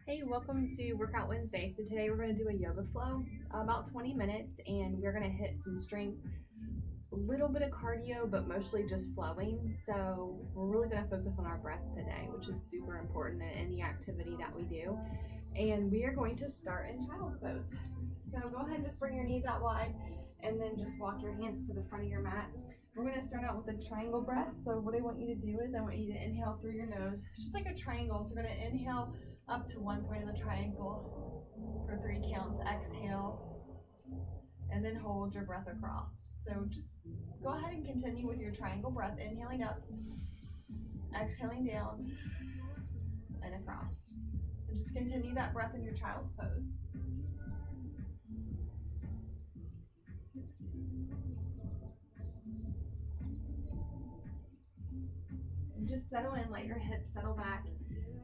Hey, welcome to Workout Wednesday. So today we're going to do a yoga flow, about 20 minutes, and we're going to hit some strength, a little bit of cardio, but mostly just flowing. So we're really going to focus on our breath today, which is super important in any activity that we do. And we are going to start in child's pose. So go ahead and just bring your knees out wide and then just walk your hands to the front of your mat. We're going to start out with a triangle breath. So what I want you to do is I want you to inhale through your nose, just like a triangle. So we're going to inhale up to one point of the triangle for 3 counts. Exhale, and then hold your breath across. So just go ahead and continue with your triangle breath, inhaling up, exhaling down, and across. And just continue that breath in your child's pose. And just settle in, let your hips settle back.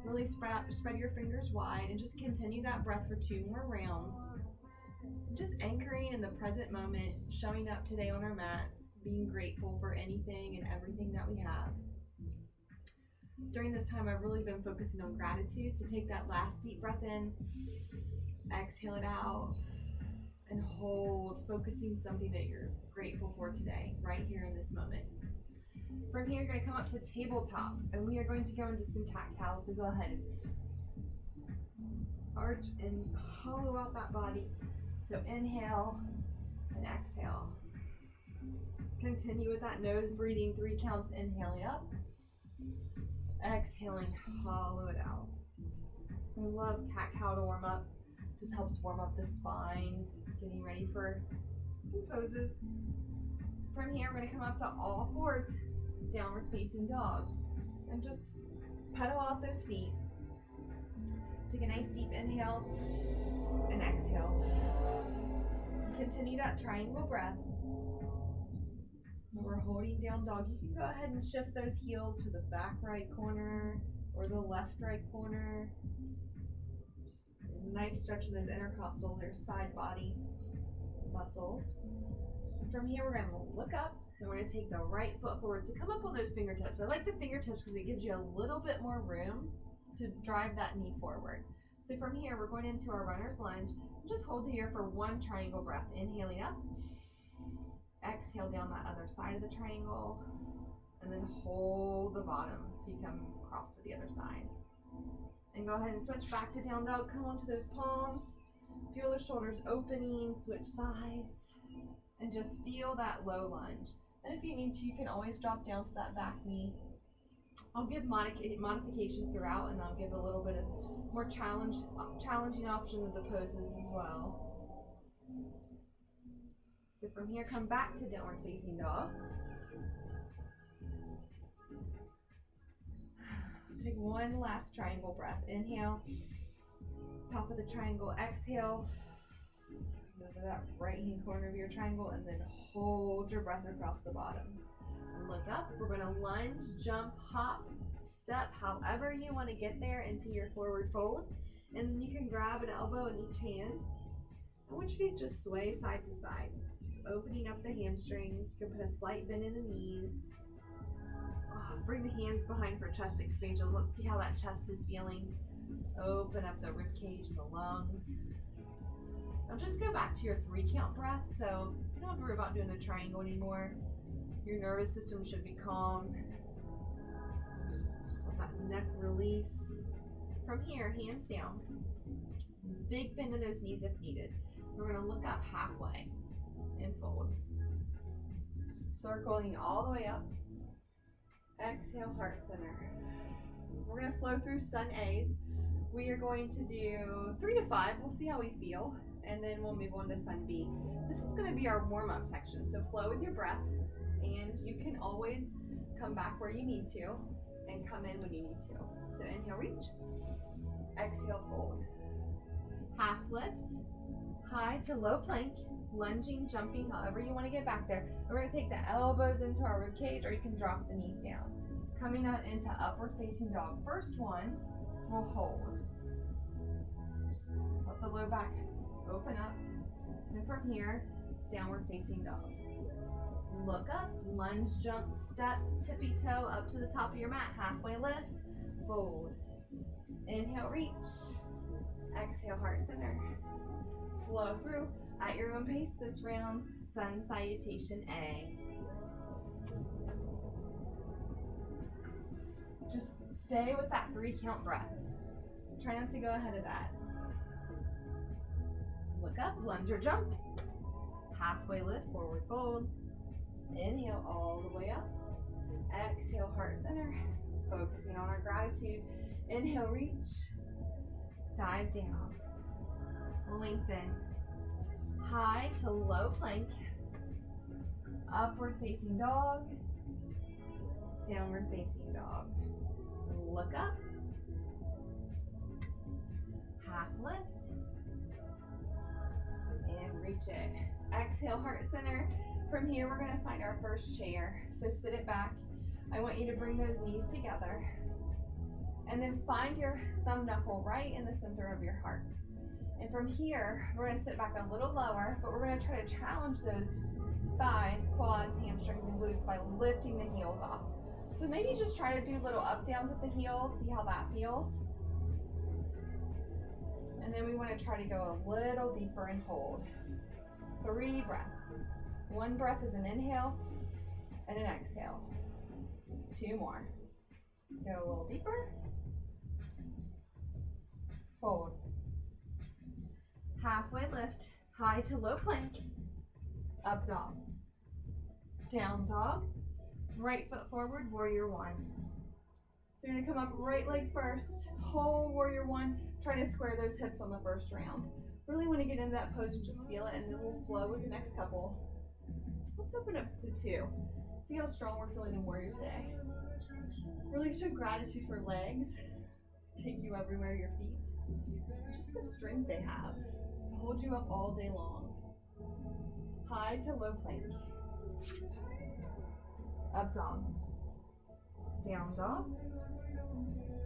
Really spread your fingers wide and just continue that breath for 2 more rounds. Just anchoring in the present moment, showing up today on our mats, being grateful for anything and everything that we have. During this time, I've really been focusing on gratitude. So take that last deep breath in, exhale it out, and hold, focusing something that you're grateful for today, right here in this moment. From here, you're going to come up to tabletop, and we are going to go into some cat-cows. So go ahead and arch and hollow out that body. So inhale and exhale. Continue with that nose breathing, 3 counts, inhaling up, exhaling, hollow it out. I love cat-cow to warm up. Just helps warm up the spine, getting ready for some poses. From here, we're going to come up to all fours, downward facing dog, and just pedal out those feet. Take a nice deep inhale and exhale. Continue that triangle breath. We're holding down dog. You can go ahead and shift those heels to the back right corner or the left right corner. Just a nice stretch of those intercostals or side body muscles. And from here, we're going to look up and we're going to take the right foot forward. So come up on those fingertips. I like the fingertips because it gives you a little bit more room to drive that knee forward. So from here, we're going into our runner's lunge. Just hold here for 1 triangle breath. Inhaling up. Exhale down that other side of the triangle. And then hold the bottom so you come across to the other side. And go ahead and switch back to down dog. Come onto those palms. Feel the shoulders opening. Switch sides. And just feel that low lunge. And if you need to, you can always drop down to that back knee. I'll give modification throughout, and I'll give a little bit of more challenging option of the poses as well. So from here, come back to downward facing dog. Take 1 last triangle breath. Inhale, top of the triangle, exhale. Go to that right hand corner of your triangle and then hold your breath across the bottom. Look up. We're going to lunge, jump, hop, step, however you want to get there into your forward fold. And you can grab an elbow in each hand. I want you to just sway side to side, just opening up the hamstrings. You can put a slight bend in the knees. Bring the hands behind for chest expansion. Let's see how that chest is feeling. Open up the rib cage and the lungs. Now just go back to your 3 count breath. So you don't have to worry about doing the triangle anymore. Your nervous system should be calm. Let that neck release. From here, hands down. Big bend in those knees if needed. We're going to look up halfway and fold. Circling all the way up. Exhale, heart center. We're going to flow through sun A's. We are going to do 3 to 5. We'll see how we feel. And then we'll move on to sun B. This is going to be our warm-up section. So flow with your breath. And you can always come back where you need to and come in when you need to. So inhale, reach. Exhale, fold. Half lift. High to low plank. Lunging, jumping, however you want to get back there. We're going to take the elbows into our rib cage, or you can drop the knees down. Coming up into upward facing dog. First one, so we'll hold. Just let the low back open up. And from here, downward facing dog. Look up, lunge, jump, step, tippy toe up to the top of your mat. Halfway lift, fold. Inhale, reach. Exhale, heart center. Flow through at your own pace this round. Sun salutation A. Just stay with that 3 count breath. Try not to go ahead of that. Look up, lunge or jump. Halfway lift, forward fold. Inhale all the way up. Exhale, heart center. Focusing on our gratitude. Inhale, reach. Dive down. Lengthen. High to low plank. Upward facing dog. Downward facing dog. Look up. Half lift. And reach it. Exhale, heart center. From here, we're going to find our first chair. So sit it back. I want you to bring those knees together. And then find your thumb knuckle right in the center of your heart. And from here, we're going to sit back a little lower, but we're going to try to challenge those thighs, quads, hamstrings, and glutes by lifting the heels off. So maybe just try to do little up downs with the heels, see how that feels. And then we want to try to go a little deeper and hold. 3 breaths. 1 breath is an inhale and an exhale. 2 more. Go a little deeper. Fold. Halfway lift, high to low plank. Up dog. Down dog. Right foot forward, warrior 1. So you're gonna come up right leg first, whole warrior 1. Try to square those hips on the first round. Really want to get into that pose and just feel it, and then we'll flow with the next couple. Let's open up to 2. See how strong we're feeling in warrior today. Really show gratitude for legs. Take you everywhere, your feet. Just the strength they have to hold you up all day long. High to low plank. Up dog. Down dog.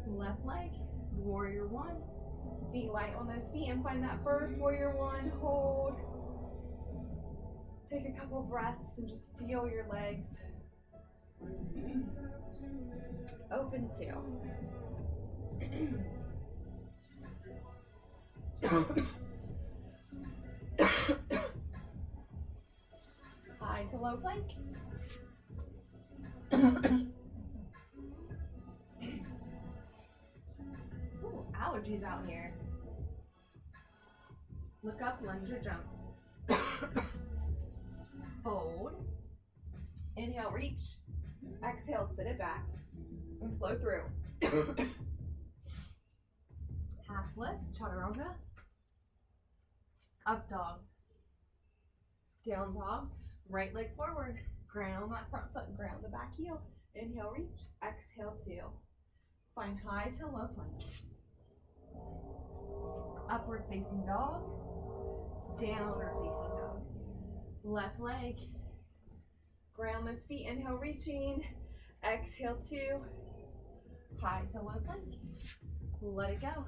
Left leg. Warrior 1. Feet light on those feet and find that first warrior 1. Hold. Take a couple breaths and just feel your legs. Open 2. High to low plank. Ooh, allergies out here. Look up, lunge or jump. Fold. Inhale, reach. Exhale, sit it back and flow through. Half lift, chaturanga. Up dog. Down dog. Right leg forward. Ground that front foot, ground the back heel. Inhale, reach. Exhale, 2. Find high to low plank. Upward facing dog. Downward facing dog. Left leg. Ground those feet. Inhale, reaching. Exhale, 2. High to low plank. Let it go.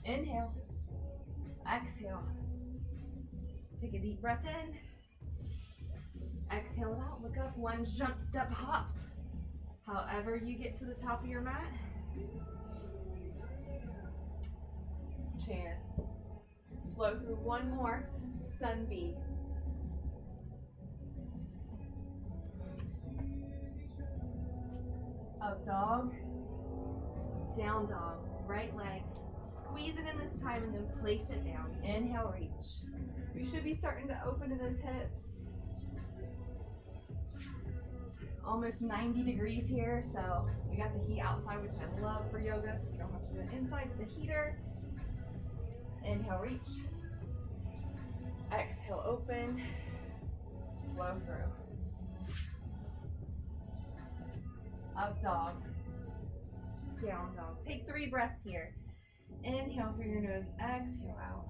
Inhale. Exhale. Take a deep breath in. Exhale it out. Look up. Lunge, jump, step, hop. However you get to the top of your mat. Chair. Flow through 1 more. Sun B. Up dog. Down dog. Right leg. Squeeze it in this time and then place it down. Inhale, reach. We should be starting to open to those hips. It's almost 90 degrees here, so we got the heat outside, which I love for yoga, so you don't have to do it inside with the heater. Inhale, reach. Exhale, open. Flow through. Up dog. Down dog. Take 3 breaths here. Inhale through your nose, exhale out.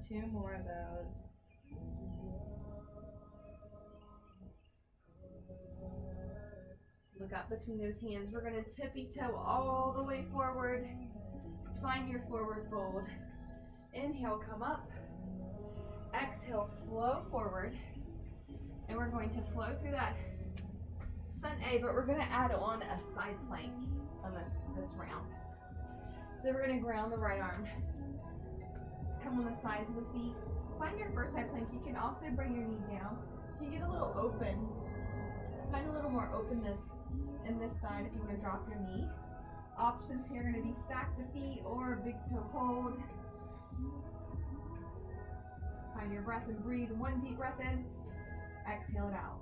2 more of those. Look up between those hands. We're going to tippy toe all the way forward. Find your forward fold. Inhale, come up. Exhale, flow forward. And we're going to flow through that sun A, but we're going to add on a side plank on this round. So we're gonna ground the right arm. Come on the sides of the feet. Find your first side plank. You can also bring your knee down. You can get a little open. Find a little more openness in this side if you want to drop your knee. Options here are going to be stack the feet or big toe hold. Find your breath and breathe. One deep breath in. Exhale it out.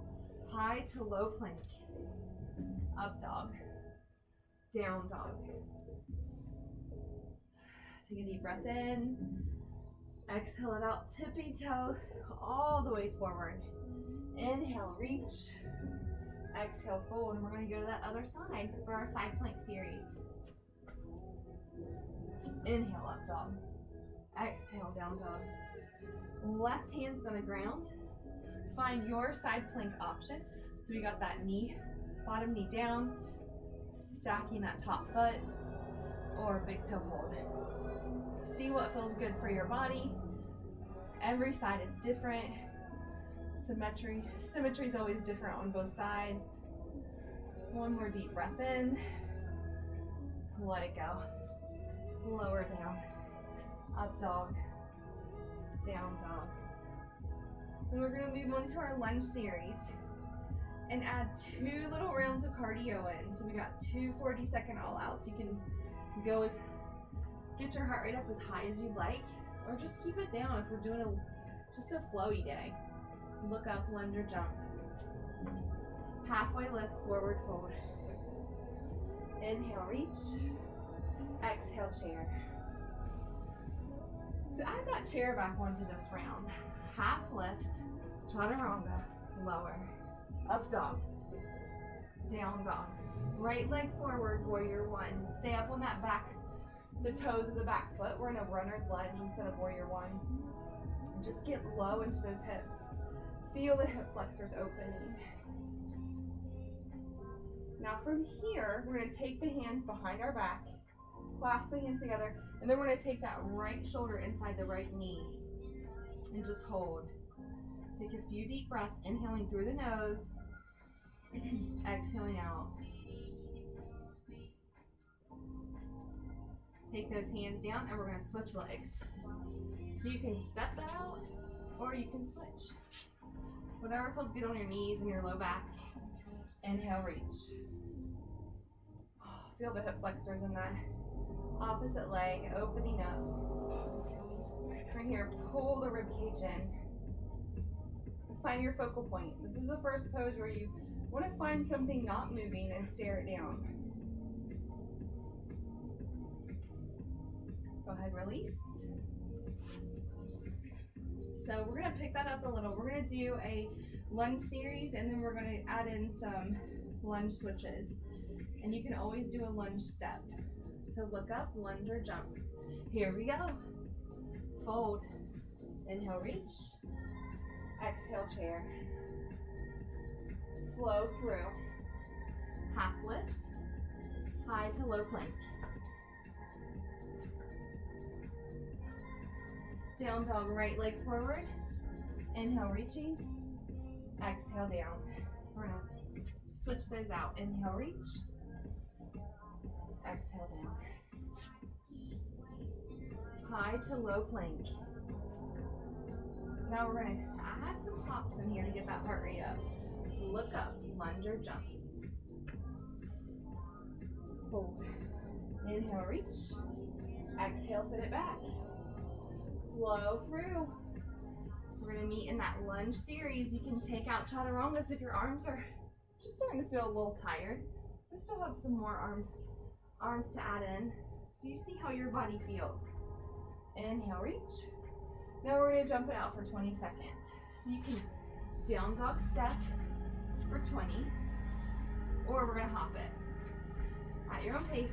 High to low plank. Up dog. Down dog. Take a deep breath in. Exhale it out. Tippy toe all the way forward. Inhale, reach. Exhale, fold. And we're going to go to that other side for our side plank series. Inhale, up dog. Exhale, down dog. Left hand's going to ground. Find your side plank option. So we got that knee, bottom knee down, stacking that top foot, or big toe hold. See what feels good for your body. Every side is different. Symmetry is always different on both sides. One more deep breath in. Let it go. Lower down. Up dog. Down dog. And we're going to move on to our lunge series and add 2 little rounds of cardio in. So we got 2 40-second all outs. You can go get your heart rate up as high as you'd like, or just keep it down if we're doing just a flowy day. Look up, lunge or jump. Halfway lift, forward fold. Inhale, reach. Exhale, chair. So add that chair back onto this round. Half lift, chaturanga, lower. Up dog, down dog. Right leg forward, warrior one. Stay up on that back, the toes of the back foot. We're in a runner's lunge instead of warrior one. And just get low into those hips. Feel the hip flexors opening. Now from here, we're going to take the hands behind our back, clasp the hands together, and then we're going to take that right shoulder inside the right knee and just hold. Take a few deep breaths, inhaling through the nose, exhaling out. Take those hands down and we're going to switch legs. So you can step that out or you can switch. Whatever feels good on your knees and your low back. Inhale, reach. Feel the hip flexors in that opposite leg opening up. Right here, pull the rib cage in. Find your focal point. This is the first pose where you want to find something not moving and stare it down. Go ahead, release. So we're going to pick that up a little. We're going to do a lunge series and then we're going to add in some lunge switches. And you can always do a lunge step. So look up, lunge or jump. Here we go. Fold. Inhale, reach. Exhale, chair. Flow through. Half lift. High to low plank. Down dog, right leg forward. Inhale, reaching. Exhale, down. We're gonna switch those out. Inhale, reach. Exhale, down. High to low plank. Now we're gonna add some hops in here to get that heart rate up. Look up, lunge or jump. Fold. Inhale, reach. Exhale, sit it back. Flow through. We're gonna meet in that lunge series. You can take out chaturangas if your arms are just starting to feel a little tired. We still have some more arms to add in, so you see how your body feels. Inhale, reach. Now we're gonna jump it out for 20 seconds. So you can down dog step for 20, or we're gonna hop it at your own pace.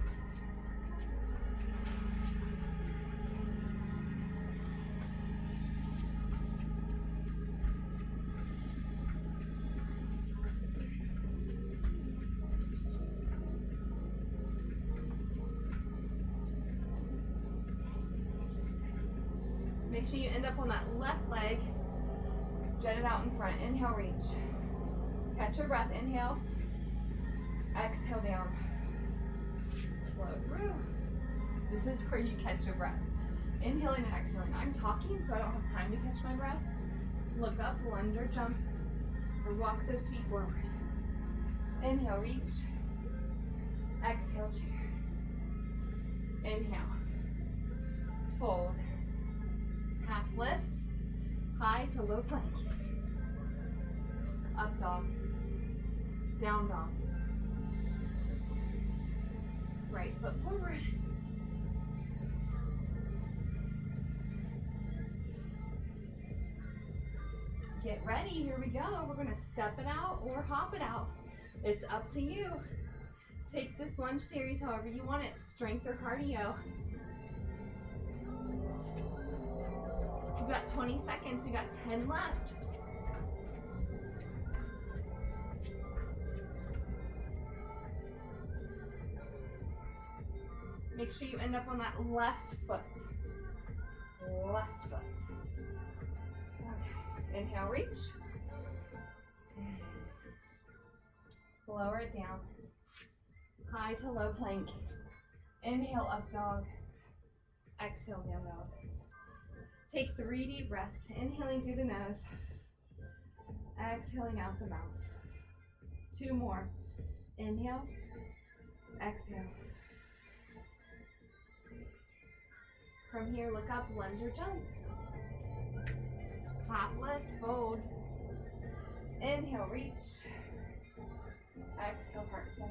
Make sure you end up on that left leg, jet it out in front. Inhale, reach. Catch your breath, inhale. Exhale, down. Flow through. This is where you catch your breath. Inhaling and exhaling. I'm talking, so I don't have time to catch my breath. Look up, lunge or jump, or walk those feet forward. Inhale, reach. Exhale, chair. Inhale. Fold. Half lift. High to low plank. Up dog. Down dog. Right foot forward. Get ready, here we go. We're gonna step it out or hop it out. It's up to you. Take this lunge series however you want it, strength or cardio. We've got 20 seconds, we got 10 left. Make sure you end up on that left foot. Left foot. Okay. Inhale, reach. Lower it down. High to low plank. Inhale, up dog. Exhale, down dog. Take 3 deep breaths. Inhaling through the nose. Exhaling out the mouth. 2 more. Inhale. Exhale. From here, look up, lunge or jump. Half lift, fold. Inhale, reach. Exhale, heart center.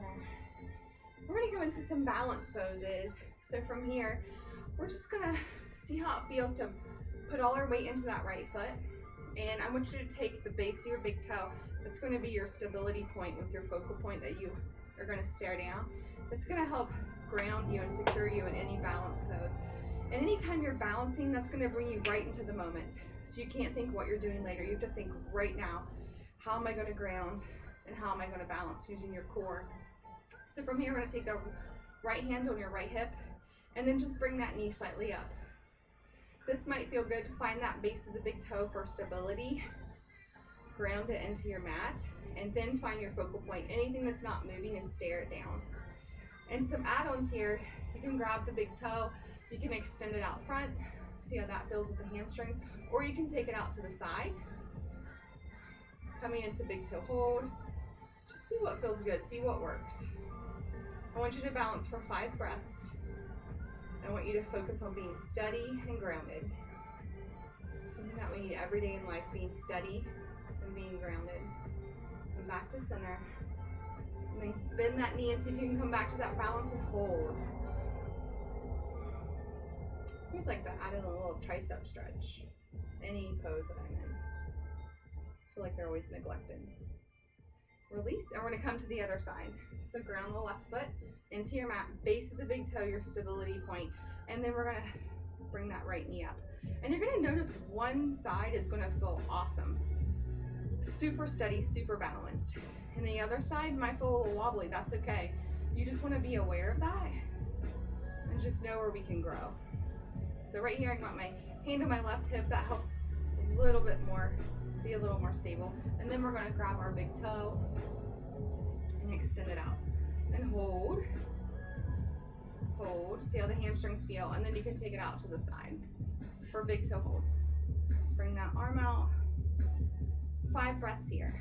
We're gonna go into some balance poses. So from here, we're just gonna see how it feels to put all our weight into that right foot. And I want you to take the base of your big toe. That's gonna be your stability point with your focal point that you are gonna stare down. It's gonna help ground you and secure you in any balance pose. And anytime you're balancing, that's gonna bring you right into the moment. So you can't think what you're doing later. You have to think right now, how am I gonna ground and how am I gonna balance using your core? So from here, we're gonna take the right hand on your right hip and then just bring that knee slightly up. This might feel good to find that base of the big toe for stability. Ground it into your mat and then find your focal point. Anything that's not moving and stare it down. And some add-ons here, you can grab the big toe, you can extend it out front, see how that feels with the hamstrings, or you can take it out to the side. Coming into big toe hold, just see what feels good, see what works. I want you to balance for 5 breaths. I want you to focus on being steady and grounded. Something that we need every day in life, being steady and being grounded. Come back to center. And then bend that knee and see if you can come back to that balance and hold. I always like to add in a little tricep stretch. Any pose that I'm in. I feel like they're always neglected. Release, and we're gonna come to the other side. So ground the left foot into your mat, base of the big toe, your stability point, and then we're gonna bring that right knee up. And you're gonna notice one side is gonna feel awesome. Super steady, super balanced. And the other side might feel a little wobbly, that's okay. You just wanna be aware of that and just know where we can grow. So right here, I got my hand on my left hip, that helps a little bit more, be a little more stable. And then we're gonna grab our big toe and extend it out. And hold, hold, see how the hamstrings feel, and then you can take it out to the side for big toe hold. Bring that arm out, 5 breaths here,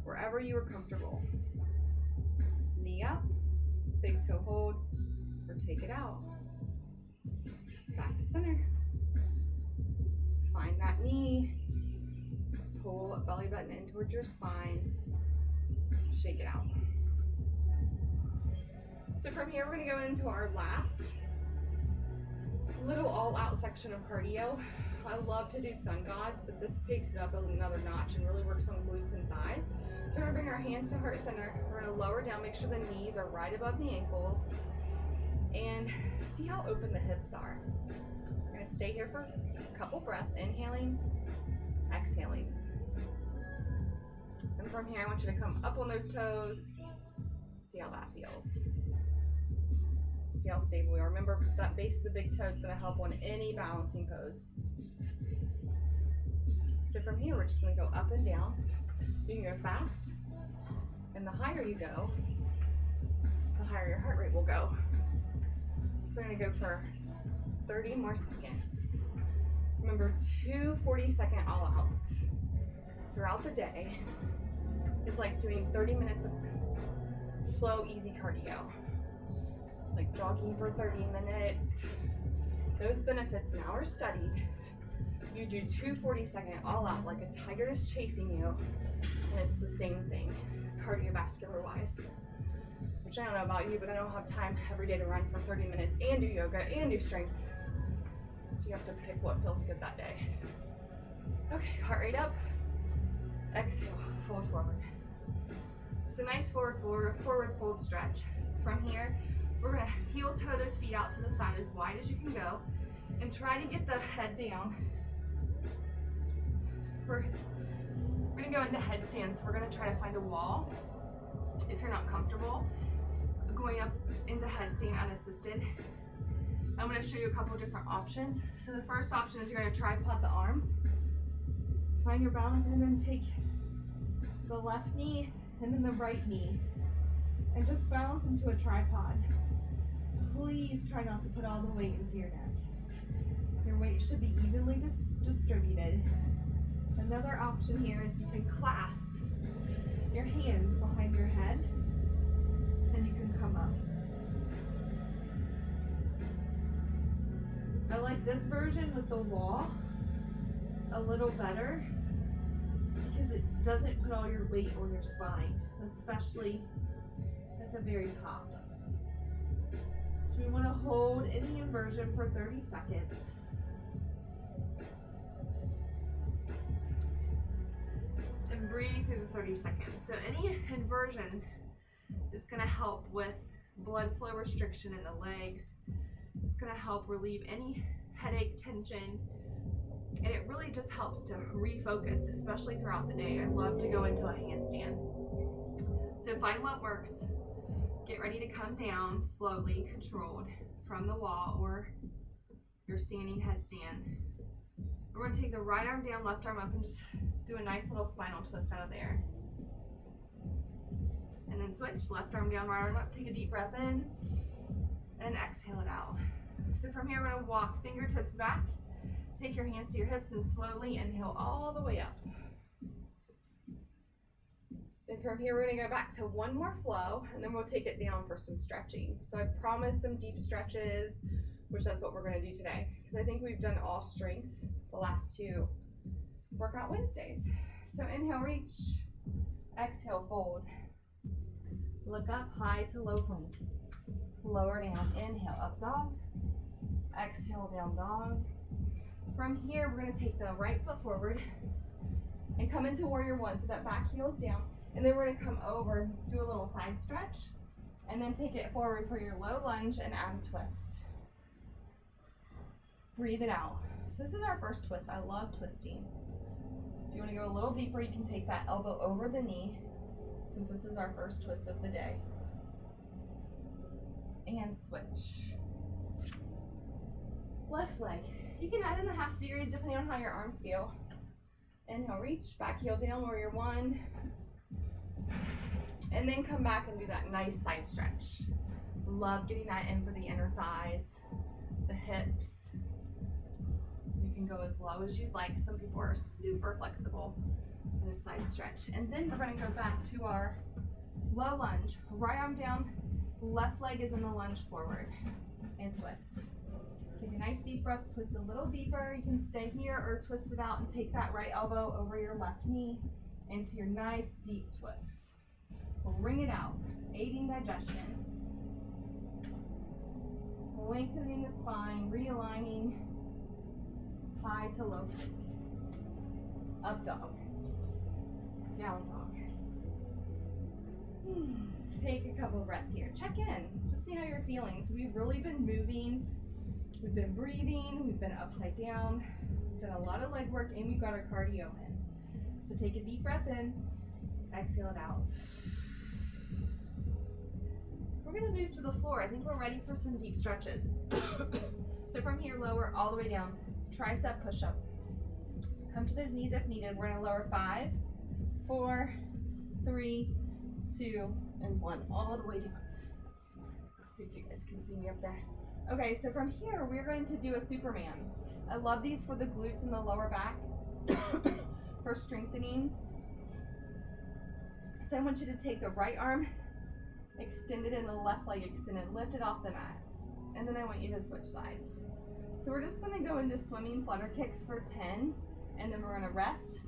wherever you are comfortable. Knee up, big toe hold, or take it out. Back to center. Find that knee, pull belly button in towards your spine, shake it out. So from here, we're gonna go into our last little all-out section of cardio. I love to do sun gods, but this takes it up another notch and really works on glutes and thighs. So we're gonna bring our hands to heart center. We're gonna lower down, make sure the knees are right above the ankles, and see how open the hips are. We're gonna stay here for a couple breaths, inhaling, exhaling. And from here, I want you to come up on those toes, see how that feels. See how stable we are. Remember, that base of the big toe is going to help on any balancing pose. So from here, we're just going to go up and down. You can go fast, and the higher you go, the higher your heart rate will go. So we're gonna go for 30 more seconds. Remember, 2 40-second all-outs throughout the day is like doing 30 minutes of slow, easy cardio. Like jogging for 30 minutes. Those benefits now are studied. You do 2 40-second all-out like a tiger is chasing you, and it's the same thing, cardiovascular-wise. Which I don't know about you, but I don't have time every day to run for 30 minutes and do yoga and do strength. So you have to pick what feels good that day. Okay, heart rate up. Exhale, fold forward. It's a nice forward fold stretch. From here, we're gonna heel toe those feet out to the side as wide as you can go and try to get the head down. We're gonna go into headstand, so we're gonna try to find a wall if you're not comfortable going up into headstand unassisted. I'm going to show you a couple different options. So the first option is you're going to tripod the arms, find your balance, and then take the left knee and then the right knee and just balance into a tripod. Please try not to put all the weight into your neck. Your weight should be evenly distributed. Another option here is you can clasp your hands behind your head and you can come up. I like this version with the wall a little better because it doesn't put all your weight on your spine, especially at the very top. So we want to hold any inversion for 30 seconds. And breathe through the 30 seconds. So any inversion is going to help with blood flow restriction in the legs. It's going to help relieve any headache, tension, and it really just helps to refocus, especially throughout the day. I love to go into a handstand. So find what works. Get ready to come down slowly, controlled from the wall or your standing headstand. We're going to take the right arm down, left arm up, and just do a nice little spinal twist out of there. And then switch, left arm down, right arm up. Take a deep breath in and exhale it out. So from here, we're going to walk fingertips back. Take your hands to your hips and slowly inhale all the way up. And from here, we're going to go back to one more flow, and then we'll take it down for some stretching. So I promised some deep stretches, which that's what we're going to do today, because I think we've done all strength the last 2 workout Wednesdays. So inhale, reach. Exhale, fold. Look up, high to low plank. Lower down, inhale, up dog. Exhale, down dog. From here, we're going to take the right foot forward and come into warrior one, so that back heel is down. And then we're going to come over, do a little side stretch, and then take it forward for your low lunge and add a twist. Breathe it out. So this is our first twist. I love twisting. If you want to go a little deeper, you can take that elbow over the knee, since this is our first twist of the day. And switch. Left leg. You can add in the half series depending on how your arms feel. Inhale, reach, back heel down, warrior one. And then come back and do that nice side stretch. Love getting that in for the inner thighs, the hips. You can go as low as you'd like. Some people are super flexible in a side stretch. And then we're going to go back to our low lunge. Right arm down, left leg is in the lunge forward, and twist. Take a nice deep breath, twist a little deeper. You can stay here or twist it out and take that right elbow over your left knee into your nice deep twist. Bring it out, aiding digestion. Lengthening the spine, realigning. High to low. Up dog. Down dog. Take a couple of breaths here. Check in. Just see how you're feeling. So we've really been moving. We've been breathing. We've been upside down. We've done a lot of leg work, and we've got our cardio in. So take a deep breath in. Exhale it out. We're going to move to the floor. I think we're ready for some deep stretches. So from here, lower all the way down. Tricep push-up. Come to those knees if needed. We're going to lower 5, 4, 3, 2, and 1. All the way down. Let's see if you guys can see me up there. Okay, so from here, we're going to do a Superman. I love these for the glutes and the lower back for strengthening. So I want you to take the right arm, extend it, and the left leg extended, lift it off the mat. And then I want you to switch sides. So we're just gonna go into swimming flutter kicks for 10, and then we're gonna rest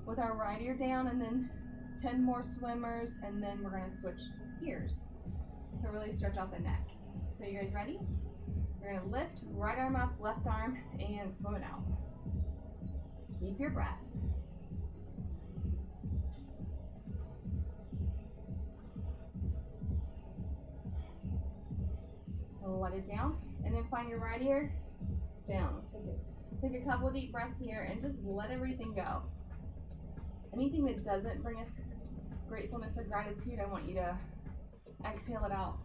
with our right ear down, and then 10 more swimmers, and then we're gonna switch ears to really stretch out the neck. So you guys ready? We're gonna lift, right arm up, left arm, and swim it out. Keep your breath. Let it down, and then find your right ear down. Take a couple deep breaths here, and just let everything go. Anything that doesn't bring us gratefulness or gratitude, I want you to exhale it out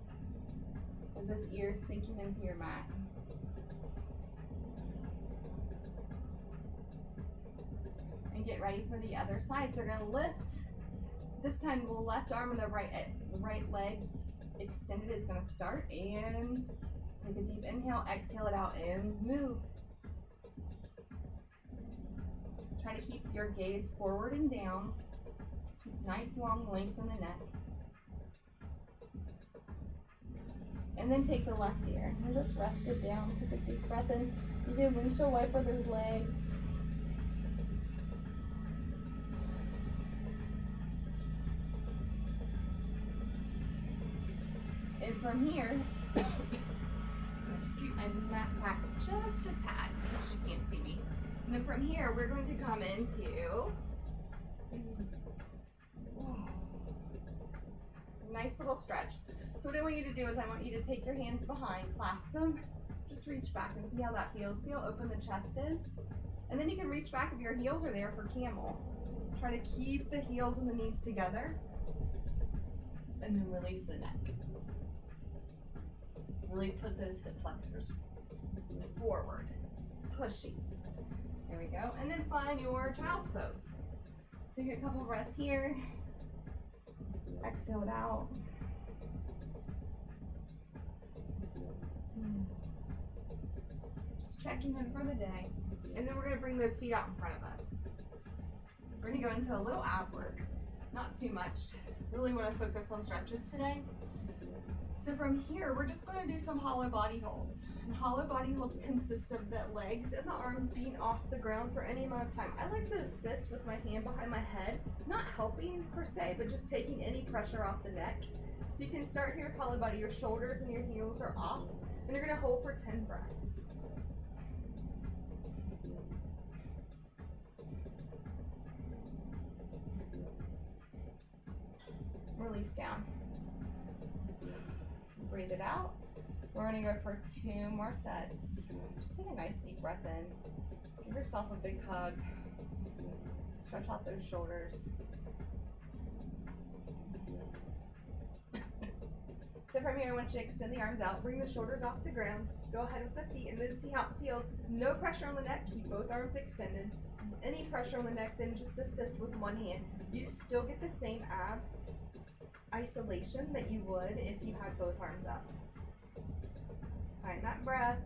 as this ear is sinking into your mat. And get ready for the other side. So we're gonna lift. This time the left arm and the right leg extended is gonna start, and take a deep inhale, exhale it out, and move. Try to keep your gaze forward and down. Keep nice long length in the neck. And then take the left ear and just rest it down. Take a deep breath in. You can windshield wiper those legs. And from here, I'm gonna scoot my mat back just a tad because you can't see me. And then from here, we're going to come into a nice little stretch. So what I want you to do is I want you to take your hands behind, clasp them, just reach back and see how that feels. See how open the chest is? And then you can reach back if your heels are there for camel. Try to keep the heels and the knees together. And then release the neck. Really put those hip flexors forward, pushing. There we go. And then find your child's pose. Take a couple breaths here. Exhale it out. Just checking in for the day. And then we're going to bring those feet out in front of us. We're going to go into a little ab work. Not too much. Really want to focus on stretches today. So from here, we're just going to do some hollow body holds. And hollow body holds consist of the legs and the arms being off the ground for any amount of time. I like to assist with my hand behind my head, not helping per se, but just taking any pressure off the neck. So you can start here, hollow body, your shoulders and your heels are off, and you're going to hold for 10 breaths. Release down. Breathe it out. We're going to go for 2 more sets. Just take a nice deep breath in. Give yourself a big hug. Stretch out those shoulders. So from here, I want you to extend the arms out. Bring the shoulders off the ground. Go ahead with the feet and then see how it feels. No pressure on the neck. Keep both arms extended. Any pressure on the neck, then just assist with one hand. You still get the same ab isolation that you would if you had both arms up. Find that breath.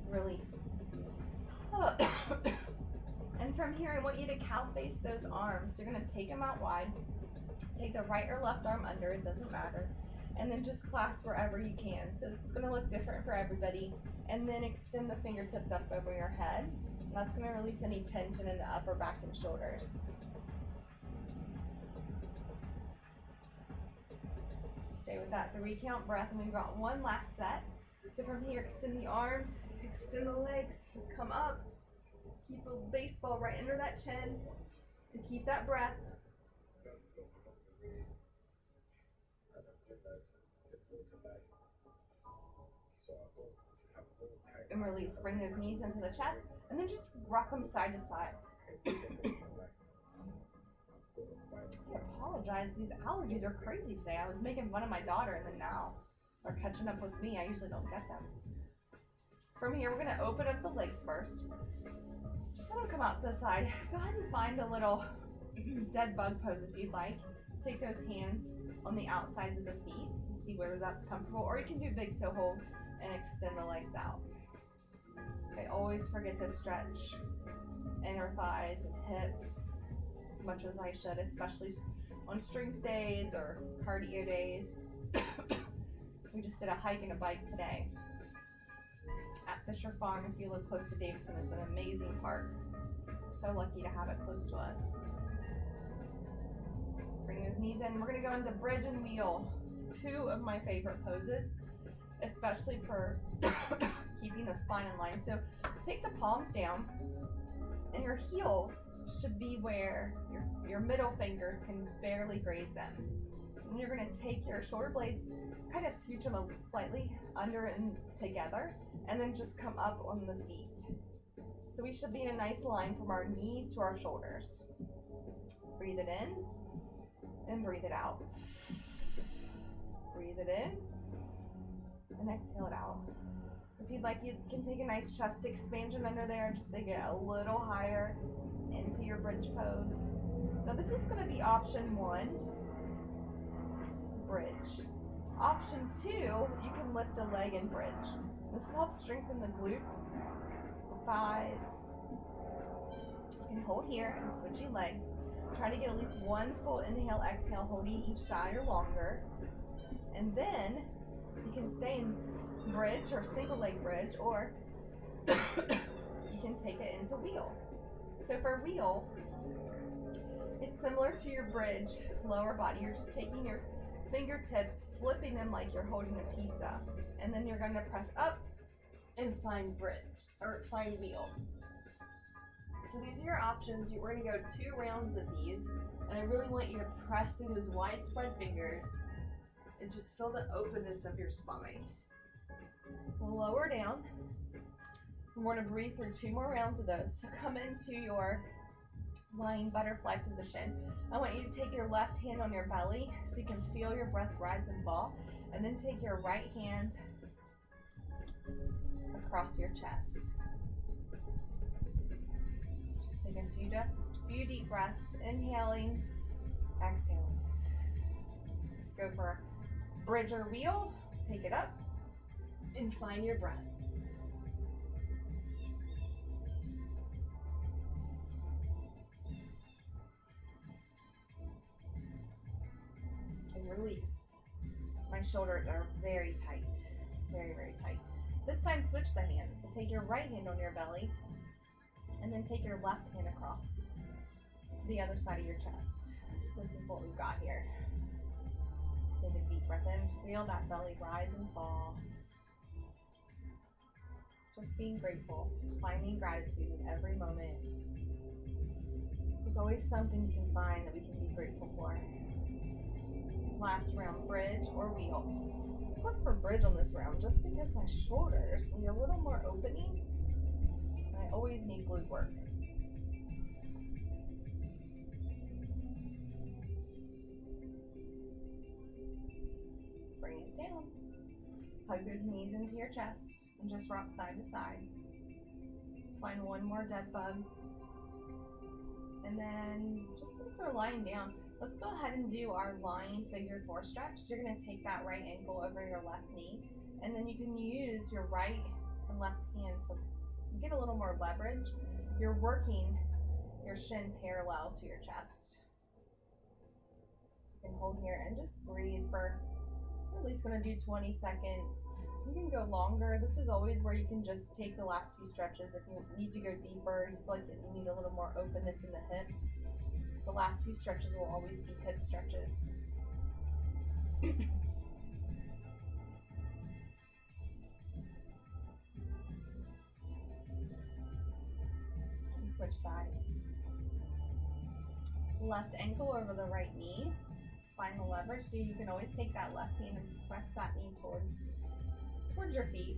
Release. And from here, I want you to cow face those arms. You're going to take them out wide. Take the right or left arm under, it doesn't matter. And then just clasp wherever you can. So it's going to look different for everybody. And then extend the fingertips up over your head. And that's going to release any tension in the upper back and shoulders. Stay with that 3 count breath, and we've got one last set. So from here, extend the arms, extend the legs, come up, keep a baseball right under that chin, and keep that breath. And release, bring those knees into the chest, and then just rock them side to side. I apologize, these allergies are crazy today. I was making fun of my daughter, and then now they're catching up with me. I usually don't get them. From here, we're going to open up the legs first. Just let them come out to the side. Go ahead and find a little dead bug pose if you'd like. take those hands on the outsides of the feet and see where that's comfortable, or you can do big toe hold and extend the legs out. I always forget to stretch inner thighs and hips as much as I should, especially on strength days or cardio days. We just did a hike and a bike today at Fisher Farm. If you live close to Davidson, it's an amazing park. So lucky to have it close to us. Bring those knees in. We're gonna go into bridge and wheel. Two of my favorite poses, especially for keeping the spine in line. So take the palms down, and your heels should be where your middle fingers can barely graze them. And you're gonna take your shoulder blades, kind of scooch them slightly under and together, and then just come up on the feet. So we should be in a nice line from our knees to our shoulders. Breathe it in and breathe it out. Breathe it in and exhale it out. If you'd like, you can take a nice chest expansion under there just to get a little higher into your bridge pose. Now this is going to be option 1, bridge. Option 2, you can lift a leg and bridge. This helps strengthen the glutes, the thighs. You can hold here and switch your legs. Try to get at least one full inhale, exhale, holding each side or longer. And then you can stay in bridge or single leg bridge, or you can take it into wheel. So for wheel, it's similar to your bridge lower body. You're just taking your fingertips, flipping them like you're holding a pizza, and then you're going to press up and find bridge or find wheel. So these are your options. We're going to go 2 rounds of these, and I really want you to press through those wide spread fingers and just feel the openness of your spine. Lower down. We're going to breathe through 2 more rounds of those. So come into your lying butterfly position. I want you to take your left hand on your belly so you can feel your breath rise and fall, and then take your right hand across your chest. Just take a few deep breaths, inhaling, exhaling. Let's go for bridge or wheel. Take it up and find your breath. And release. My shoulders are very tight, very, very tight. This time switch the hands. So take your right hand on your belly and then take your left hand across to the other side of your chest. So this is what we've got here. Take a deep breath in, feel that belly rise and fall. Just being grateful, finding gratitude in every moment. There's always something you can find that we can be grateful for. Last round, bridge or wheel. Look for bridge on this round just because my shoulders need a little more opening. I always need glute work. Bring it down. Hug those knees into your chest and just rock side to side. Find one more dead bug. And then just since we're lying down, let's go ahead and do our lying figure 4 stretch. So you're going to take that right ankle over your left knee, and then you can use your right and left hand to get a little more leverage. You're working your shin parallel to your chest. You can hold here and just breathe for at least going to do 20 seconds. You can go longer. This is always where you can just take the last few stretches. If you need to go deeper, you feel like you need a little more openness in the hips, the last few stretches will always be hip stretches. And switch sides. Left ankle over the right knee. Find the leverage, so you can always take that left hand and press that knee towards your feet.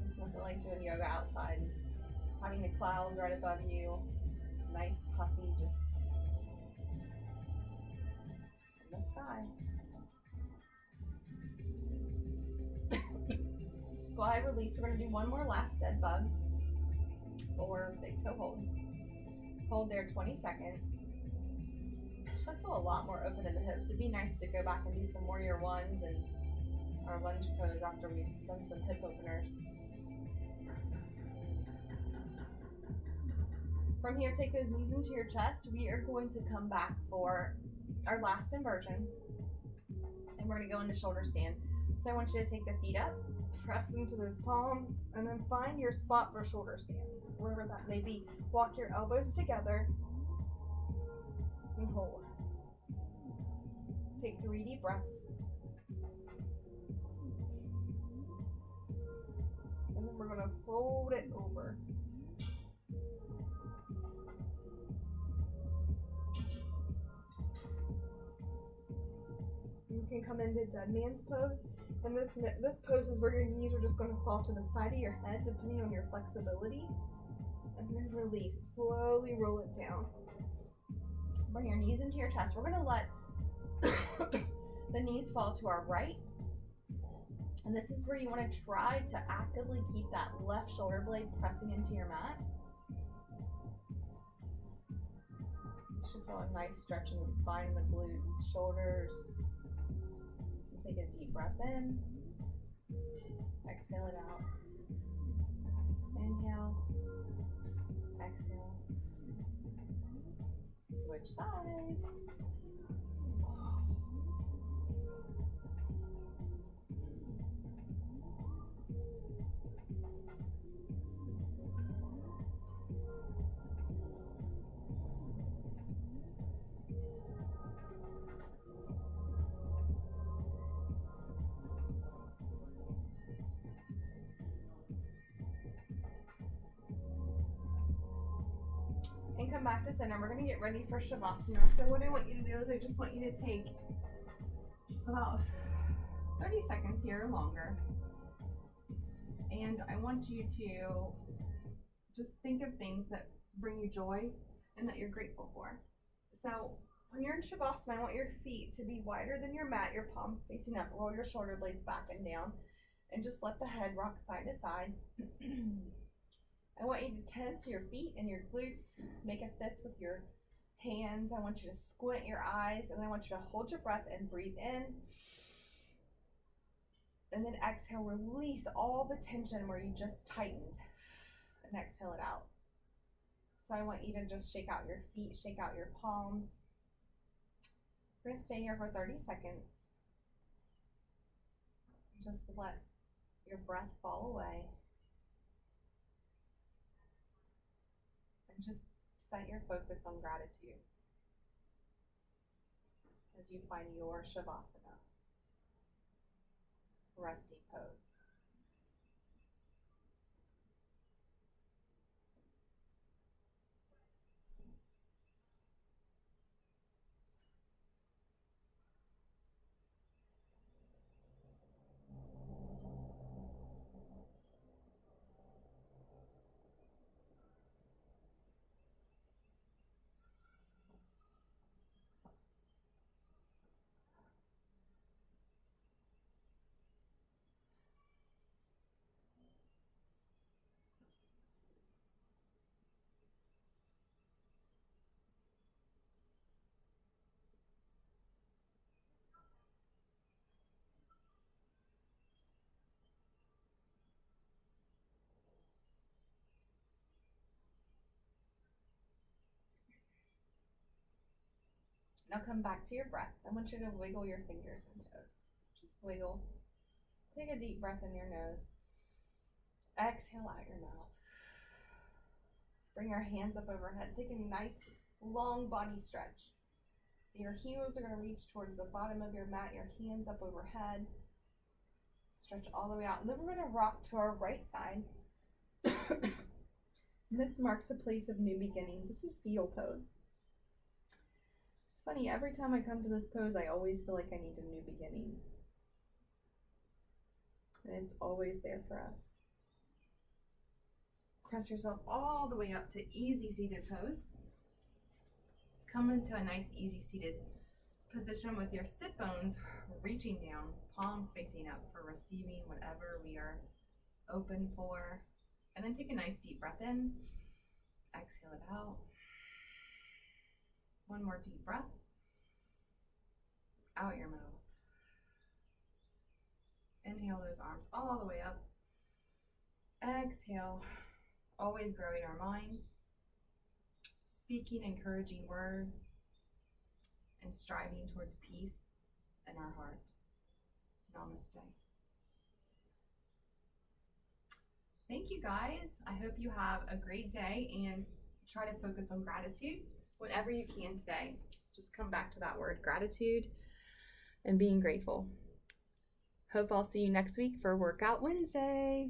Just nothing like doing yoga outside, having the clouds right above you, nice puffy, just in the sky. Go ahead, release. We're going to do one more last dead bug. or big toe hold. Hold there 20 seconds. Should feel a lot more open in the hips. It'd be nice to go back and do some warrior ones and our lunge pose after we've done some hip openers. From here, take those knees into your chest. We are going to come back for our last inversion. And we're gonna go into shoulder stand. So I want you to take the feet up, press into those palms, and then find your spot for shoulder stand, wherever that may be. Walk your elbows together and hold. Take 3 deep breaths. And then we're gonna fold it over. You can come into dead man's pose. And this pose is where your knees are just going to fall to the side of your head depending on your flexibility. And then release. Slowly roll it down. Bring your knees into your chest. We're going to let the knees fall to our right. And this is where you want to try to actively keep that left shoulder blade pressing into your mat. You should feel a nice stretch in the spine and the glutes, shoulders. Take a deep breath in. Exhale it out. Inhale. Exhale. Switch sides. And come back to center. We're going to get ready for Shavasana. So what I want you to do is I just want you to take about 30 seconds here or longer. And I want you to just think of things that bring you joy and that you're grateful for. So when you're in Shavasana, I want your feet to be wider than your mat, your palms facing up. Roll your shoulder blades back and down. And just let the head rock side to side. I want you to tense your feet and your glutes. Make a fist with your hands. I want you to squint your eyes, and I want you to hold your breath and breathe in. And then exhale, release all the tension where you just tightened, and exhale it out. So I want you to just shake out your feet, shake out your palms. We're going to stay here for 30 seconds. Just let your breath fall away. And just set your focus on gratitude as you find your Shavasana, resting pose. Now come back to your breath. I want you to wiggle your fingers and toes. Just wiggle. Take a deep breath in your nose. Exhale out your mouth. Bring your hands up overhead. Take a nice long body stretch. So your heels are going to reach towards the bottom of your mat, your hands up overhead. Stretch all the way out. And then we're going to rock to our right side. This marks a place of new beginnings. This is fetal pose. It's funny, every time I come to this pose, I always feel like I need a new beginning. And it's always there for us. Press yourself all the way up to easy seated pose. Come into a nice easy seated position with your sit bones reaching down, palms facing up for receiving whatever we are open for. And then take a nice deep breath in. Exhale it out. One more deep breath. Out your mouth. Inhale those arms all the way up. Exhale. Always growing our minds. Speaking encouraging words. And striving towards peace in our heart. Namaste. Thank you guys. I hope you have a great day and try to focus on gratitude whenever you can today. Just come back to that word, gratitude, and being grateful. Hope I'll see you next week for Workout Wednesday.